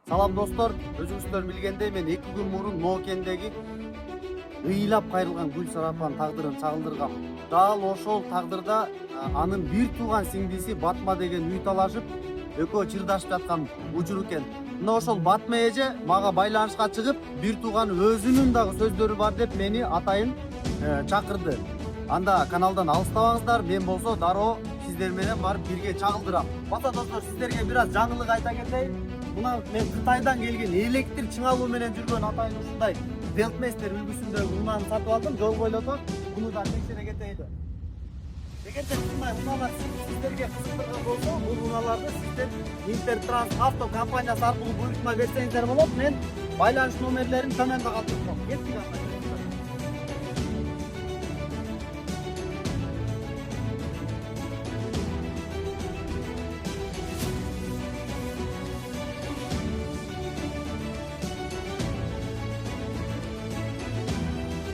Салам достор, өзүңүздөр билгендей мен 2 күн мурун Ноокендеги ыйлап кайрылган Гүл Сарапан тагдырын чагылдыргам. Дал ошол тагдырда анын бир тууган сиңдиси Батма деген үй талашып, экөө чырдашып жаткан учур экен. Мына ошол Батма эже мага байланышка чыгып, бир тууган өзүнүн дагы сөздөрү бар деп мени атайын чакырды. Анда каналдан алыстабаңыздар, мен болсо дароо сиздер менен барып бирге чагылдырам. Баса достор, сиздерге бир аз жаңылык айта кетейин. Мына мен Кытайдан келген электр чыңалуу менен жүргөн атайын ушундай Белтмейстер үлгүсүндөгү унааны сатып алдым, жол бойлото. Буну да текшере кетейин. Эгерде ушундай унаалар сиздерге кызыктырган болсо, бул унааларды сиздер Интертранс авто компаниясы аркылуу буйрутма берсеңиздер болот. Мен байланыш номерлерин төмөндө калтырып коем.